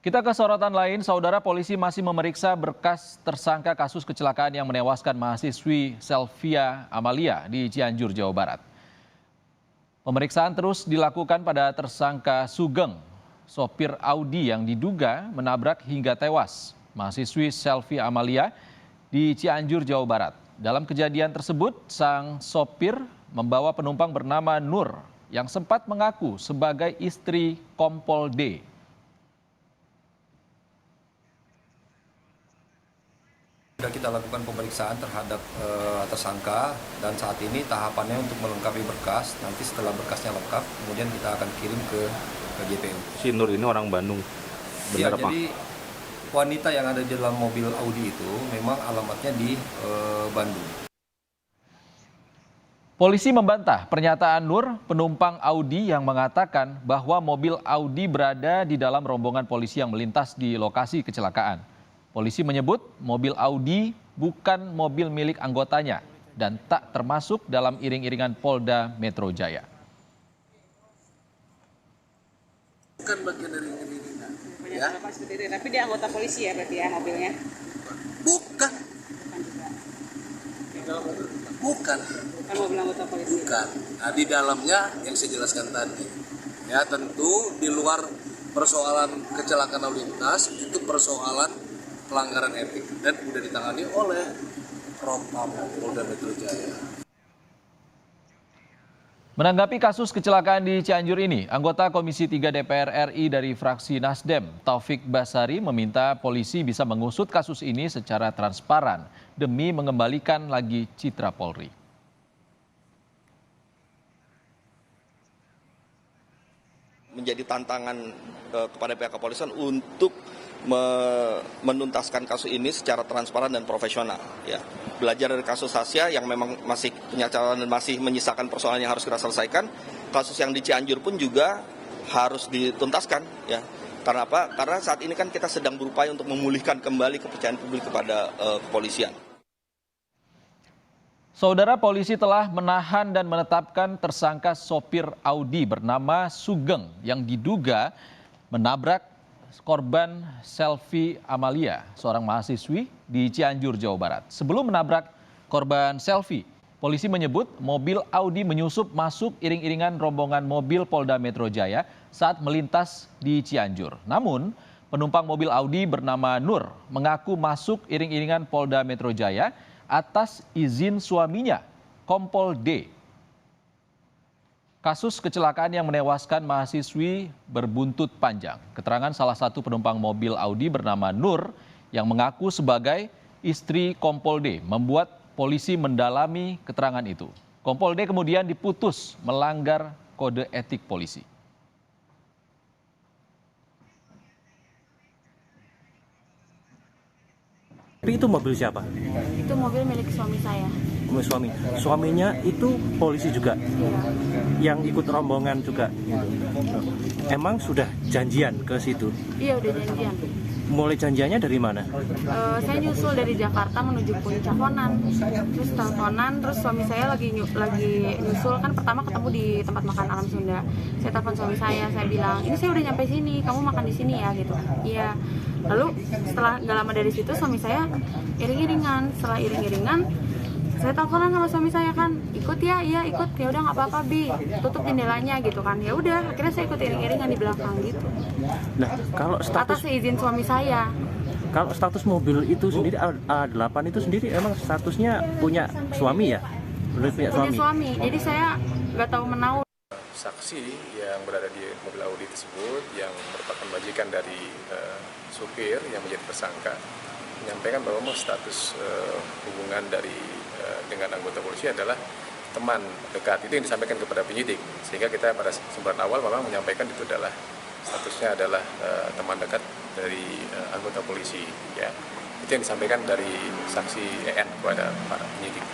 Kita ke sorotan lain, saudara polisi masih memeriksa berkas tersangka kasus kecelakaan yang menewaskan mahasiswi Selvia Amalia di Cianjur, Jawa Barat. Pemeriksaan terus dilakukan pada tersangka Sugeng, sopir Audi yang diduga menabrak hingga tewas mahasiswi Selvia Amalia di Cianjur, Jawa Barat. Dalam kejadian tersebut, sang sopir membawa penumpang bernama Nur yang sempat mengaku sebagai istri Kompol D. Sudah kita lakukan pemeriksaan terhadap tersangka dan saat ini tahapannya untuk melengkapi berkas. Nanti setelah berkasnya lengkap, kemudian kita akan kirim ke JPU. Si Nur ini orang Bandung, benar apa? Jadi wanita yang ada di dalam mobil Audi itu memang alamatnya di Bandung. Polisi membantah pernyataan Nur, penumpang Audi yang mengatakan bahwa mobil Audi berada di dalam rombongan polisi yang melintas di lokasi kecelakaan. Polisi menyebut mobil Audi bukan mobil milik anggotanya dan tak termasuk dalam iring-iringan Polda Metro Jaya. Bukan bagian dari iring-iringan. Ya? Tapi dia anggota polisi ya berarti ya mobilnya? Bukan. Bukan. Bukan mobil anggota polisi? Bukan. Nah, di dalamnya yang saya jelaskan tadi. Ya, tentu di luar persoalan kecelakaan lalu lintas, itu persoalan pelanggaran etik dan sudah ditangani oleh Propam Polda Metro Jaya. Menanggapi kasus kecelakaan di Cianjur ini, anggota Komisi 3 DPR RI dari fraksi Nasdem, Taufik Basari, meminta polisi bisa mengusut kasus ini secara transparan demi mengembalikan lagi citra Polri. Menjadi tantangan kepada pihak kepolisian untuk menuntaskan kasus ini secara transparan dan profesional. Ya, belajar dari kasus Hasya yang memang masih punya catatan dan masih menyisakan persoalan yang harus kita selesaikan. Kasus yang di Cianjur pun juga harus dituntaskan. Ya, karena apa? Karena saat ini kan kita sedang berupaya untuk memulihkan kembali kepercayaan publik kepada kepolisian. Saudara, polisi telah menahan dan menetapkan tersangka sopir Audi bernama Sugeng yang diduga menabrak korban Selvia Amalia, seorang mahasiswi di Cianjur, Jawa Barat. Sebelum menabrak korban Selvia, polisi menyebut mobil Audi menyusup masuk iring-iringan rombongan mobil Polda Metro Jaya saat melintas di Cianjur. Namun, penumpang mobil Audi bernama Nur mengaku masuk iring-iringan Polda Metro Jaya atas izin suaminya, Kompol D. Kasus kecelakaan yang menewaskan mahasiswi berbuntut panjang. Keterangan salah satu penumpang mobil Audi bernama Nur yang mengaku sebagai istri Kompol D membuat polisi mendalami keterangan itu. Kompol D kemudian diputus melanggar kode etik polisi. Tapi itu mobil siapa? Itu mobil milik suami saya. Suami. Suaminya itu polisi juga? Iya. Yang ikut rombongan juga? Emang sudah janjian ke situ? Iya, udah janjian. Mulai janjiannya dari mana? Saya nyusul dari Jakarta menuju Puncak Konan. Terus teleponan, terus suami saya lagi nyusul. Kan pertama ketemu di tempat makan Alam Sunda. Saya telepon suami saya bilang, ini saya udah nyampe sini, kamu makan di sini ya gitu. Iya. Lalu setelah gak lama dari situ suami saya iring-iringan. Setelah iring-iringan, saya teleponan sama suami saya kan, ikut ya, iya ikut, ya udah nggak apa-apa bi, tutup jendelanya gitu kan, ya udah, akhirnya saya ikut iring-iringan di belakang gitu. Nah, kalau status atas izin suami saya. Kalau status mobil itu sendiri A8 itu sendiri emang statusnya punya suami ya? Punya suami, jadi saya nggak tahu menau. Saksi yang berada di mobil Audi tersebut yang merupakan majikan dari supir yang menjadi tersangka menyampaikan bahwa status hubungan dengan anggota polisi adalah teman dekat. Itu yang disampaikan kepada penyidik, sehingga kita pada kesempatan awal memang menyampaikan itu adalah statusnya adalah teman dekat dari anggota polisi. Ya, itu yang disampaikan dari saksi EN kepada para penyidik.